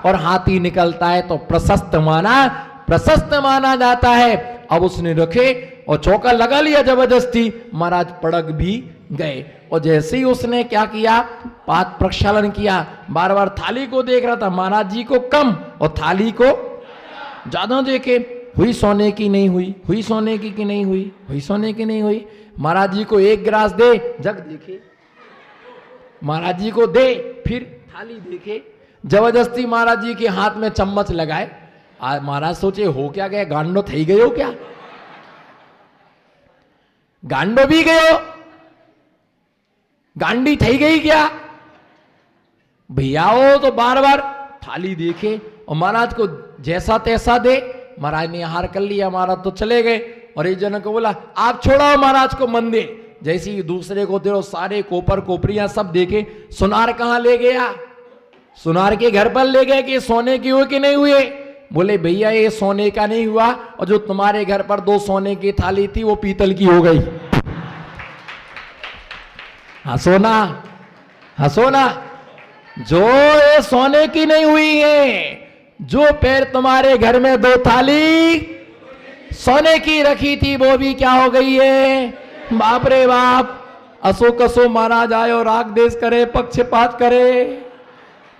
और हाथी निकलता है तो प्रशस्त माना जाता है। अब उसने रखे और चौका लगा लिया जबरदस्ती, महाराज पड़क भी गए। और जैसे ही उसने क्या किया, पाद प्रक्षालन किया, बार बार थाली को देख रहा था, महाराज जी को कम और थाली को ज्यादा देखे, हुई सोने की नहीं हुई, हुई सोने की कि नहीं हुई, हुई सोने की नहीं हुई। महाराज जी को एक गिलास दे, जग देखे, महाराज जी को दे, फिर थाली देखे, जबरदस्ती महाराज जी के हाथ में चम्मच लगाए। महाराज सोचे हो क्या गया, गांडो थई गयो क्या, गांडो भी गयो, गांडी थई गई क्या भैया। हो तो बार बार थाली देखे और महाराज को जैसा तैसा दे। महाराज ने हार कर लिया, महाराज तो चले गए। और एक जन को बोला आप छोड़ाओ महाराज को मन दे। जैसे ही दूसरे को दे, सारे कोपर कोपरियां सब देखे, सुनार कहां ले गया, सुनार के घर पर ले गए कि सोने की हुए कि नहीं हुए। बोले भैया ये सोने का नहीं हुआ, और जो तुम्हारे घर पर 2 सोने की थाली थी वो पीतल की हो गई। हंसो ना, हंसो ना। जो ये सोने की नहीं हुई है, जो पैर तुम्हारे घर में 2 थाली सोने की रखी थी वो भी क्या हो गई है। बाप रे बाप। असो कसो महाराज आयो, राग देश करे, पक्षपात करे,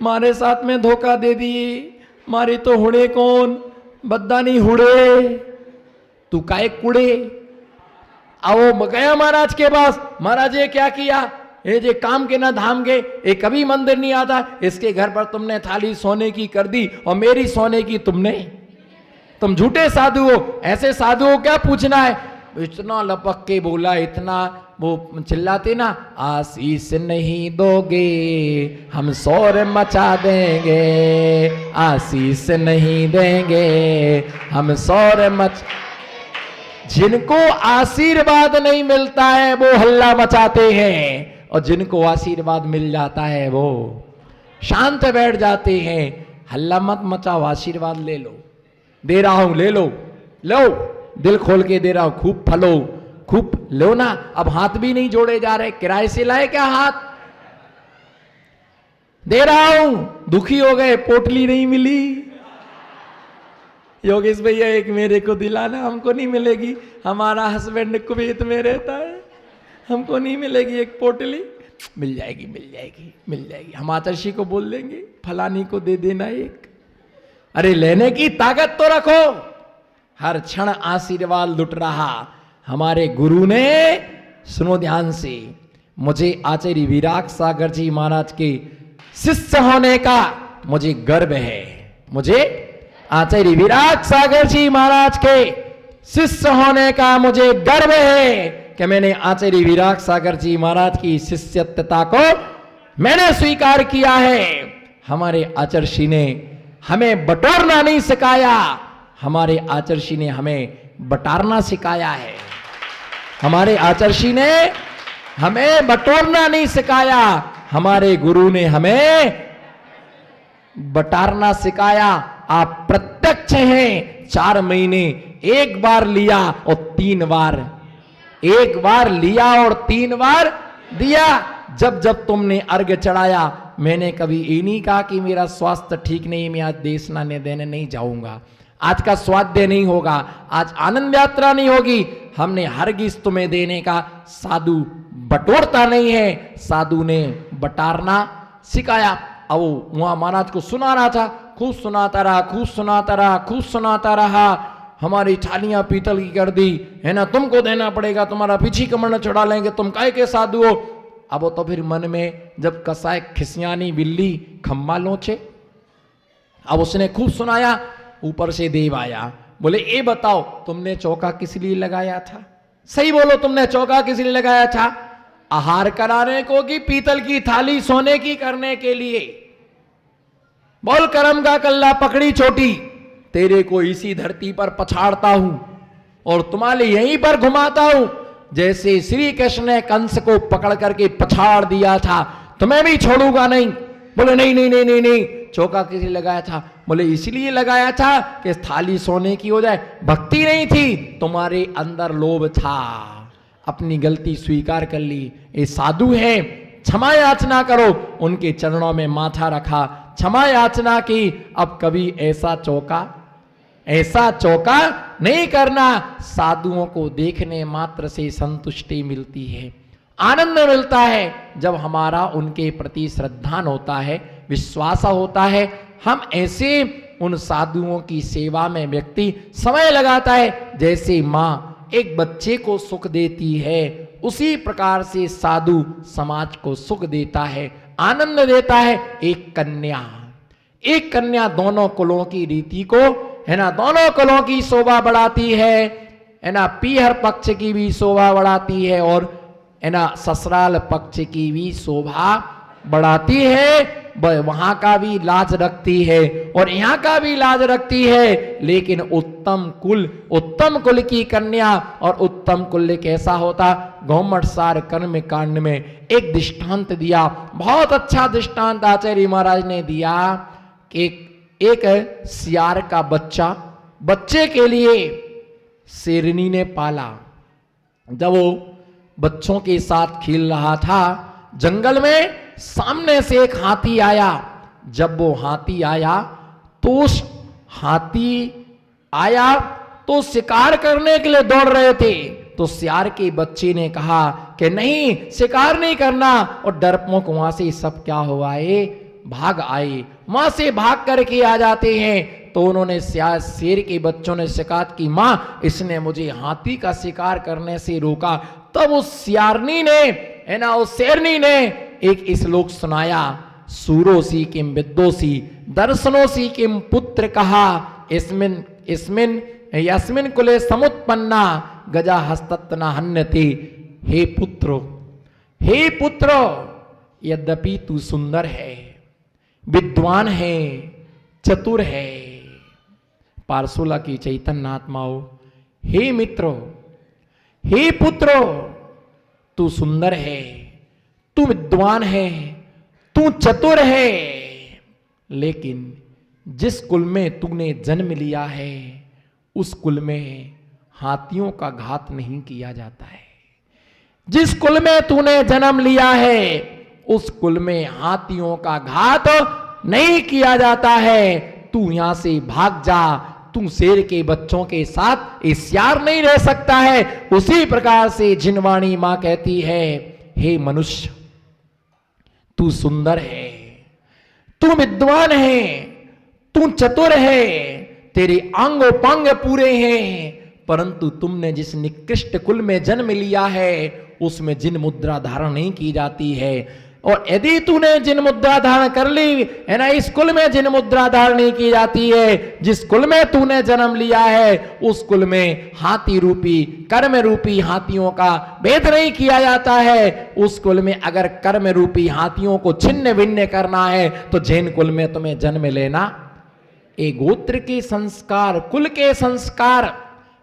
मारे साथ में धोखा दे दी। मारे तो हुड़े कौन, बद्दा नहीं हुड़े, तू काहे कुड़े। आओ गया महाराज के पास, महाराज ये क्या किया, ये जे काम के ना धाम के, ये कभी मंदिर नहीं आता, इसके घर पर तुमने थाली सोने की कर दी और मेरी सोने की तुमने। तुम झूठे साधु हो, ऐसे साधु हो क्या पूछना है। इतना लपक के बोला, इतना वो चिल्लाते ना, आशीष नहीं दोगे हम शोर मचा देंगे, आशीष नहीं देंगे हम शोर मच। जिनको आशीर्वाद नहीं मिलता है वो हल्ला मचाते हैं, और जिनको आशीर्वाद मिल जाता है वो शांत बैठ जाते हैं। हल्ला मत मचाओ, आशीर्वाद ले लो, दे रहा हूं ले लो, लो दिल खोल के दे रहा हूं, खूब फलो, खूब लो ना। अब हाथ भी नहीं जोड़े जा रहे, किराए से लाए क्या हाथ, दे रहा हूं। दुखी हो गए, पोटली नहीं मिली। योगेश भैया एक मेरे को दिलाना, हमको नहीं मिलेगी, हमारा हस्बैंड कुवैत में रहता है, हमको नहीं मिलेगी एक पोटली। मिल जाएगी, मिल जाएगी, मिल जाएगी। हम आचर्षी को बोल देंगे फलानी को दे देना एक। अरे लेने की ताकत तो रखो। हर क्षण आशीर्वाद लुट रहा। हमारे गुरु ने, सुनो ध्यान से, मुझे आचार्य विराग सागर जी महाराज के शिष्य होने का मुझे गर्व है। मुझे आचार्य विराग सागर जी महाराज के शिष्य होने का मुझे गर्व है कि मैंने आचार्य विराग सागर जी महाराज की शिष्यत्वता को मैंने स्वीकार किया है। हमारे आचार्य ने हमें बटोरना नहीं सिखाया, हमारे आचार्य ने हमें बटारना सिखाया है। हमारे आचार्य ने हमें बटोरना नहीं सिखाया, हमारे गुरु ने हमें बटारना सिखाया। आप प्रत्यक्ष हैं। 4 महीने एक बार लिया और 3 बार, एक बार लिया और 3 बार दिया। जब जब तुमने अर्घ चढ़ाया, मैंने कभी ये नहीं कहा कि मेरा स्वास्थ्य ठीक नहीं, मैं आज देशना देने नहीं जाऊंगा, आज का स्वाध्याय नहीं होगा, आज आनंद यात्रा नहीं होगी। हमने हरगिज तुम्हें देने का, साधु बटोरता नहीं है, साधु ने बटारना सिखाया। अब वो वहां महाराज को सुना रहा था, खूब सुनाता रहा, खूब सुनाता रहा, खूब सुनाता रहा। हमारी थालियां पीतल की कर दी है ना, तुमको देना पड़ेगा, तुम्हारा पीछी कमर चढ़ा लेंगे, तुम काहे के साधु हो। अब वो तो फिर मन में जब कसाय खिसियानी बिल्ली खम्मा लोचे। अब उसने खूब सुनाया, ऊपर से देव आया, बोले ये बताओ तुमने चौका किस लिए लगाया था, सही बोलो तुमने चौका किस लिए लगाया था, आहार कराने को कि पीतल की थाली सोने की करने के लिए। बोल करम का कल्ला पकड़ी छोटी, तेरे को इसी धरती पर पछाड़ता हूं और तुम्हारे यहीं पर घुमाता हूं। जैसे श्री कृष्ण ने कंस को पकड़ करके पछाड़ दिया था, तुम्हें भी छोड़ूंगा नहीं। बोले नहीं नहीं नहीं नहीं नहीं, चौका किस लिए लगाया था, बोले इसलिए लगाया था कि थाली सोने की हो जाए। भक्ति नहीं थी, तुम्हारे अंदर लोभ था। अपनी गलती स्वीकार कर ली, ये साधु हैं, क्षमा याचना करो, उनके चरणों में माथा रखा, क्षमा याचना की। अब कभी ऐसा चौका नहीं करना। साधुओं को देखने मात्र से संतुष्टि मिलती है, आनंद मिलता है। जब हमारा उनके प्रति श्रद्धा होता है, विश्वास होता है, हम ऐसे उन साधुओं की सेवा में व्यक्ति समय लगाता है। जैसे माँ एक बच्चे को सुख देती है, उसी प्रकार से साधु समाज को सुख देता है, आनंद देता है। एक कन्या दोनों कुलों की रीति को, है ना, दोनों कुलों की शोभा बढ़ाती है ना, पीहर पक्ष की भी शोभा बढ़ाती है और है ना ससुराल पक्ष की भी शोभा बढ़ाती है। वहां का भी लाज रखती है और यहाँ का भी लाज रखती है। लेकिन उत्तम कुल की कन्या, और उत्तम कुल कैसा होता, गौमटसार कर्म कांड में एक दृष्टांत दिया, बहुत अच्छा दृष्टांत आचार्य महाराज ने दिया कि एक सियार का बच्चे के लिए शेरनी ने पाला। जब वो बच्चों के साथ खेल रहा था जंगल में, सामने से एक हाथी आया। जब वो हाथी आया तो शिकार करने के लिए दौड़ रहे थे। तो सियार के बच्चे ने कहा कि नहीं, शिकार नहीं करना, और डरपोक वहां से सब क्या हुआ है, भाग आए, वहां से भाग करके आ जाते हैं। तो उन्होंने शेर के बच्चों ने शिकायत की, माँ इसने मुझे हाथी का शिकार करने से रोका। तब उस सियारनी ने, है ना, उस शेरनी ने एक श्लोक सुनाया, सूरोसी किम विद्योसी दर्शनोसी किम पुत्र कहा, यस्मिन कुले समुत्पन्ना गजा हस्तत्ना हन्यते। हे पुत्र, यद्यपि तू सुंदर है, विद्वान है, चतुर है, पार्सोला की चैतन्य आत्माओं, हे मित्रो, हे पुत्रो, तू सुंदर है, तू विद्वान है, तू चतुर है, लेकिन जिस कुल में तूने जन्म लिया है उस कुल में हाथियों का घात नहीं किया जाता है। जिस कुल में तूने जन्म लिया है उस कुल में हाथियों का घात नहीं किया जाता है। तू यहां से भाग जा, तू शेर के बच्चों के साथ इस्यार नहीं रह सकता है। उसी प्रकार से जिनवाणी मां कहती है, हे मनुष्य, तू सुंदर है, तू विद्वान है, तू चतुर है, तेरे अंग पंग पूरे हैं, परंतु तुमने जिस निकृष्ट कुल में जन्म लिया है उसमें जिन मुद्रा धारण नहीं की जाती है। और यदि तूने जिन मुद्रा धारण कर ली है ना, इस कुल में जिन मुद्रा धारण नहीं की जाती है, जिस कुल में तूने जन्म लिया है उस कुल में हाथी रूपी, कर्म रूपी हाथियों का भेद नहीं किया जाता है। उस कुल में अगर कर्म रूपी हाथियों को छिन्न भिन्न करना है तो जैन कुल में तुम्हें जन्म लेना। एक गोत्र के संस्कार, कुल के संस्कार,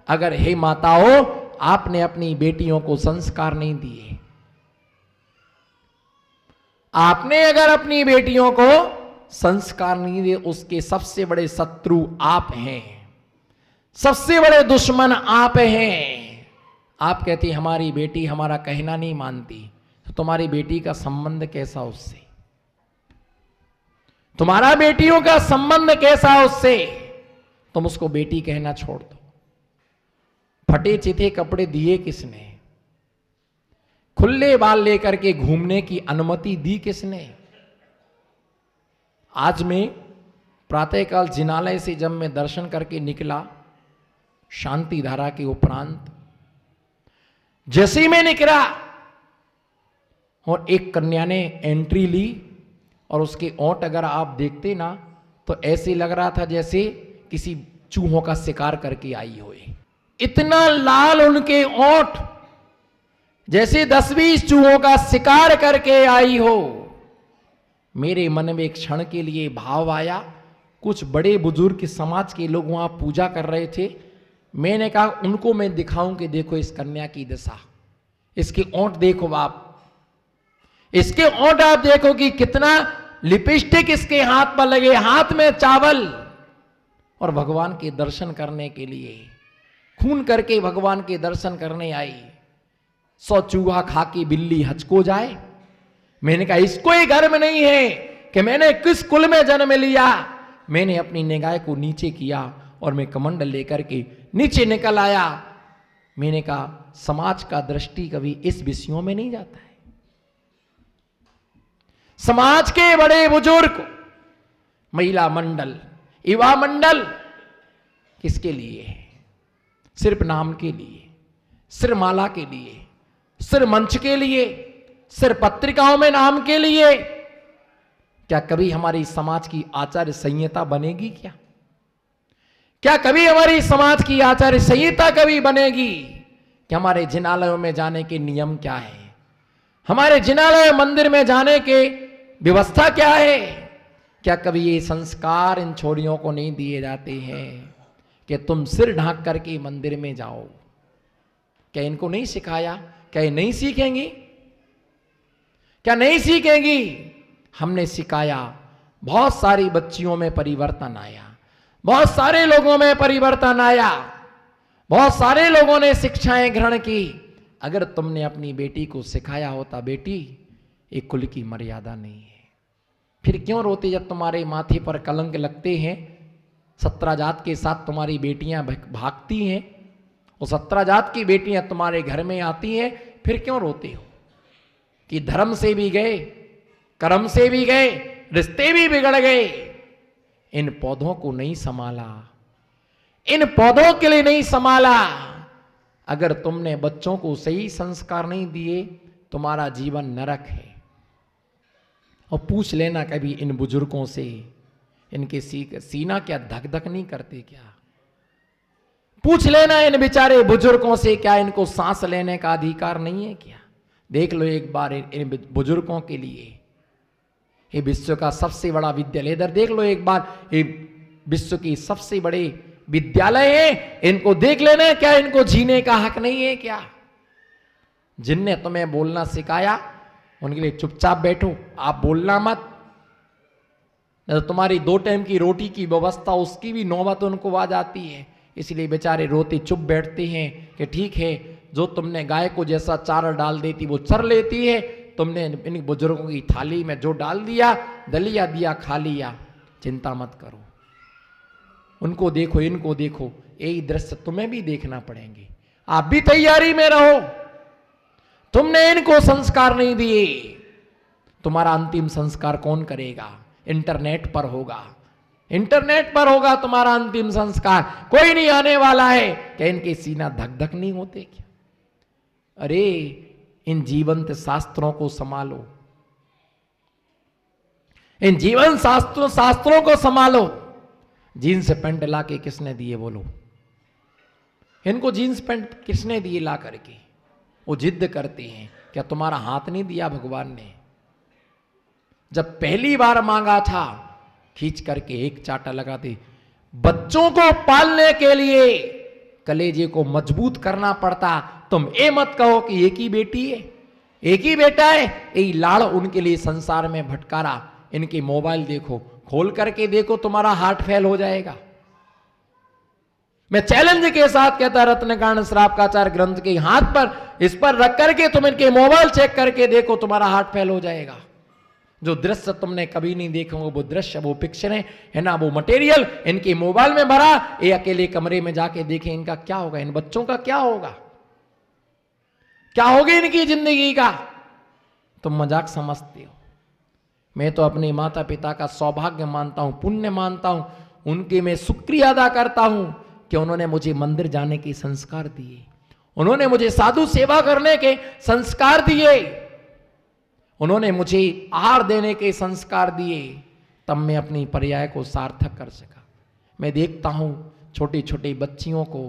अगर हे माताओं आपने अपनी बेटियों को संस्कार नहीं दिए, आपने अगर अपनी बेटियों को संस्कार नहीं दिए, उसके सबसे बड़े शत्रु आप हैं, सबसे बड़े दुश्मन आप हैं। आप कहती हमारी बेटी हमारा कहना नहीं मानती, तो तुम्हारी बेटी का संबंध कैसा उससे, तुम्हारा बेटियों का संबंध कैसा उससे। तुम उसको बेटी कहना छोड़ दो। फटे चिथे कपड़े दिए किसने, खुले बाल लेकर के घूमने की अनुमति दी किसने। आज मैं प्रातःकाल जिनालय से जब मैं दर्शन करके निकला शांति धारा के उपरांत, जैसे मैं निकला और एक कन्या ने एंट्री ली और उसके ओंठ अगर आप देखते ना तो ऐसे लग रहा था जैसे किसी चूहों का शिकार करके आई हो। इतना लाल उनके ओंठ, जैसे 10-20 चूहों का शिकार करके आई हो। मेरे मन में एक क्षण के लिए भाव आया, कुछ बड़े बुजुर्ग समाज के लोग वहां पूजा कर रहे थे। मैंने कहा उनको मैं दिखाऊं कि देखो इस कन्या की दशा, इसके ओंठ देखो आप, इसके ओंठ आप देखो कि कितना लिपस्टिक इसके हाथ पर लगे, हाथ में चावल, और भगवान के दर्शन करने के लिए खून करके भगवान के दर्शन करने आई। 100 चूहा खा के बिल्ली हचको जाए। मैंने कहा इसको ही घर में नहीं है कि मैंने किस कुल में जन्म लिया। मैंने अपनी निगाह को नीचे किया और मैं कमंडल लेकर के नीचे निकल आया। मैंने कहा समाज का दृष्टि कभी इस विषयों में नहीं जाता है। समाज के बड़े बुजुर्ग, महिला मंडल, युवा मंडल किसके लिए है? सिर्फ नाम के लिए, सिर्फ माला के लिए, सिर्फ मंच के लिए, सिर्फ पत्रिकाओं में नाम के लिए। क्या कभी हमारी समाज की आचार्य संहिता बनेगी? क्या कभी हमारी समाज की आचार्य संहिता कभी बनेगी कि हमारे जिनालयों में जाने के नियम क्या है, हमारे जिनालय मंदिर में जाने के व्यवस्था क्या है? क्या कभी ये संस्कार इन छोरियों को नहीं दिए जाते हैं कि तुम सिर ढांक करके मंदिर में जाओ? क्या इनको नहीं सिखाया? क्या ये नहीं सीखेंगी? क्या नहीं सीखेंगी? हमने सिखाया, बहुत सारी बच्चियों में परिवर्तन आया, बहुत सारे लोगों में परिवर्तन आया, बहुत सारे लोगों ने शिक्षाएं ग्रहण की। अगर तुमने अपनी बेटी को सिखाया होता, बेटी एक कुल की मर्यादा नहीं है, फिर क्यों रोते जब तुम्हारे माथे पर कलंक लगते हैं? 17 जात के साथ तुम्हारी बेटियां भागती हैं और 17 जात की बेटियां तुम्हारे घर में आती हैं, फिर क्यों रोते हो? कि धर्म से भी गए, कर्म से भी गए, रिश्ते भी बिगड़ गए। इन पौधों को नहीं संभाला, इन पौधों के लिए नहीं संभाला। अगर तुमने बच्चों को सही संस्कार नहीं दिए, तुम्हारा जीवन नरक है। और पूछ लेना कभी इन बुजुर्गों से, इनके सीना क्या धक धक नहीं करते क्या? पूछ लेना इन बेचारे बुजुर्गों से, क्या इनको सांस लेने का अधिकार नहीं है क्या? देख लो एक बार इन बुजुर्गों के लिए, ये विश्व का सबसे बड़ा विद्यालय, इधर देख लो एक बार, ये विश्व की सबसे बड़े विद्यालय है, इनको देख लेना, क्या इनको जीने का हक नहीं है क्या? जिनने तुम्हें बोलना सिखाया उनके लिए चुपचाप बैठो, आप बोलना मत। तुम्हारी 2 टाइम की रोटी की व्यवस्था, उसकी भी नौबत उनको आ जाती है, इसलिए बेचारे रोते चुप बैठते हैं कि ठीक है, जो तुमने गाय को जैसा चारा डाल देती वो चर लेती है, तुमने इन बुजुर्गों की थाली में जो डाल दिया, दलिया दिया, खा लिया, चिंता मत करो। उनको देखो, इनको देखो, यही दृश्य तुम्हें भी देखना पड़ेंगे। आप भी तैयारी में रहो। तुमने इनको संस्कार नहीं दिए, तुम्हारा अंतिम संस्कार कौन करेगा? इंटरनेट पर होगा, इंटरनेट पर होगा तुम्हारा अंतिम संस्कार। कोई नहीं आने वाला है। क्या इनके सीना धक धक नहीं होते क्या? अरे इन जीवंत शास्त्रों को संभालो, इन जीवन शास्त्रों को संभालो। जीन्स पैंट ला के किसने दिए बोलो? इनको जीन्स पैंट किसने दिए ला करके? वो जिद करते हैं। क्या तुम्हारा हाथ नहीं दिया भगवान ने? जब पहली बार मांगा था, खींच करके एक चाटा लगाते। बच्चों को पालने के लिए कलेजे को मजबूत करना पड़ता। तुम ये मत कहो कि एक ही बेटी है, एक ही बेटा है, यही लाड़ उनके लिए संसार में भटकारा। इनके मोबाइल देखो, खोल करके देखो, तुम्हारा हार्ट फेल हो जाएगा। मैं चैलेंज के साथ कहता, रत्नकांड श्रावकाचार्य ग्रंथ के हाथ पर इस पर रख करके तुम इनके मोबाइल चेक करके देखो, तुम्हारा हार्ट फेल हो जाएगा। जो दृश्य तुमने कभी नहीं देखे वो दृश्य, वो पिक्चर है ना, वो मटेरियल इनके मोबाइल में भरा। ये अकेले कमरे में जाके देखें, इनका क्या होगा? इन बच्चों का क्या होगा? क्या होगी इनकी जिंदगी का? तुम मजाक समझते हो। मैं तो अपने माता पिता का सौभाग्य मानता हूं, पुण्य मानता हूं, उनके मैं शुक्रिया अदा करता हूं कि उन्होंने मुझे मंदिर जाने के संस्कार दिए, उन्होंने मुझे साधु सेवा करने के संस्कार दिए, उन्होंने मुझे आहार देने के संस्कार दिए। तब मैं अपनी पर्याय को सार्थक कर सका। मैं देखता हूं छोटी छोटी बच्चियों को,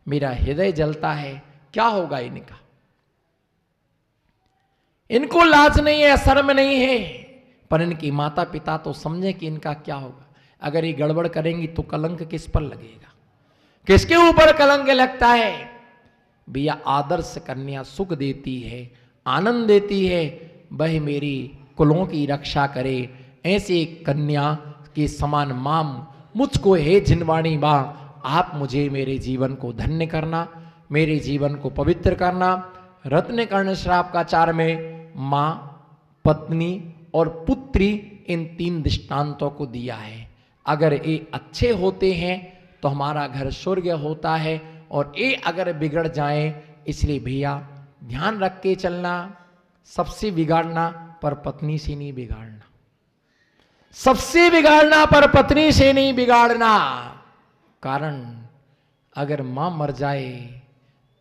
मेरा हृदय जलता है। क्या होगा इनका? इनको लाज नहीं है, शर्म नहीं है, पर इनकी माता पिता तो समझे कि इनका क्या होगा। अगर ये गड़बड़ करेंगी तो कलंक किस पर लगेगा? किसके ऊपर कलंक लगता है? भैया आदर्श कन्या सुख देती है, आनंद देती है, वह मेरी कुलों की रक्षा करे। ऐसे कन्या के समान माम मुझको है जिनवाणी माँ। आप मुझे मेरे जीवन को धन्य करना, मेरे जीवन को पवित्र करना, रत्नकर्ण श्राप का चार में मां, पत्नी और पुत्री इन 3 दृष्टांतों को दिया है। अगर ये अच्छे होते हैं तो हमारा घर स्वर्ग होता है, और ये अगर बिगड़ जाए, इसलिए भैया ध्यान रख के चलना। सबसे बिगाड़ना पर पत्नी से नहीं बिगाड़ना, सबसे बिगाड़ना पर पत्नी से नहीं बिगाड़ना। कारण अगर मां मर जाए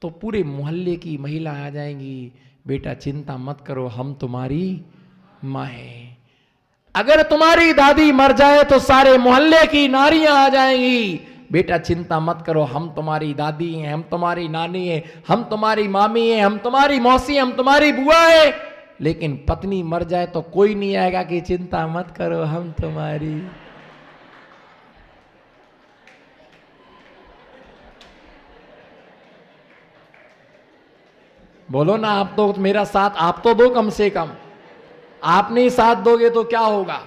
तो पूरे मोहल्ले की महिला आ जाएंगी, बेटा चिंता मत करो हम तुम्हारी मां है। अगर तुम्हारी दादी मर जाए तो सारे मोहल्ले की नारियां आ जाएंगी, बेटा चिंता मत करो हम तुम्हारी दादी हैं, हम तुम्हारी नानी है, हम तुम्हारी मामी है, हम तुम्हारी मौसी, हम तुम्हारी बुआ है। लेकिन पत्नी मर जाए तो कोई नहीं आएगा कि चिंता मत करो हम तुम्हारी। बोलो ना, आप तो मेरा साथ आप तो दो कम से कम। आप नहीं साथ दोगे तो क्या होगा?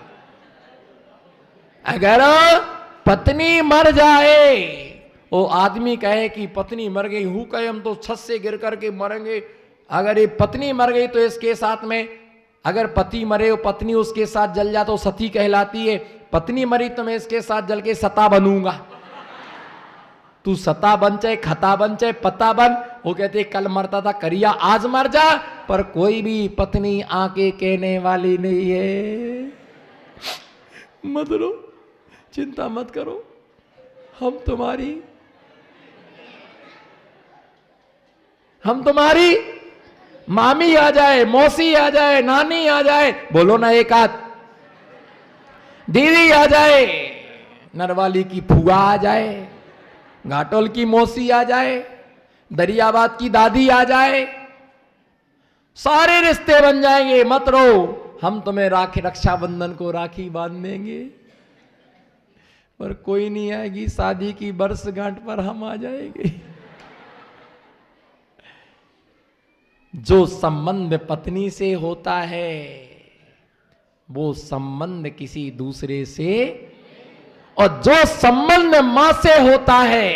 अगर पत्नी मर जाए, वो आदमी कहे कि पत्नी मर गई, हूं कहे हम तो छत से गिर करके मरेंगे। अगर ये पत्नी मर गई तो इसके साथ में, अगर पति मरे और पत्नी उसके साथ जल जाए तो सती कहलाती है। पत्नी मरी तो मैं इसके साथ जल के सता बनूंगा। तू सता बन चाहे खता बन चाहे पता बन। वो कहते कल मरता था करिया आज मर जा, पर कोई भी पत्नी आके कहने वाली नहीं है मत रो, चिंता मत करो हम तुम्हारी मामी आ जाए, मौसी आ जाए, नानी आ जाए, बोलो ना एक आध, दीदी आ जाए, नरवाली की फुआ आ जाए, घाटोल की मौसी आ जाए, दरियाबाद की दादी आ जाए, सारे रिश्ते बन जाएंगे। मत रो, हम तुम्हें रक्षाबंधन को राखी बांध देंगे, पर कोई नहीं आएगी। शादी की वर्षगांठ पर हम आ जाएंगे। जो संबंध पत्नी से होता है वो संबंध किसी दूसरे से, और जो संबंध मां से होता है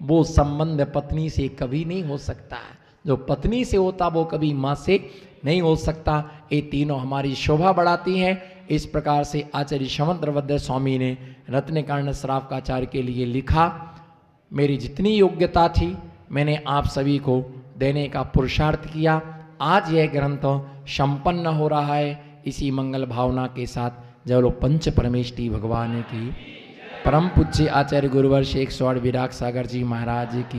वो संबंध पत्नी से कभी नहीं हो सकता। जो पत्नी से होता वो कभी मां से नहीं हो सकता। ये तीनों हमारी शोभा बढ़ाती हैं। इस प्रकार से आचार्य शमंत्रभद्र स्वामी ने रत्नकर्ण श्राप का आचार्य के लिए लिखा। मेरी जितनी योग्यता थी मैंने आप सभी को देने का पुरुषार्थ किया। आज यह ग्रंथ संपन्न हो रहा है। इसी मंगल भावना के साथ जब लोग पंच परमेष्टि भगवान की परम पूज्य आचार्य गुरुवर शेख स्वामी विराग सागर जी महाराज की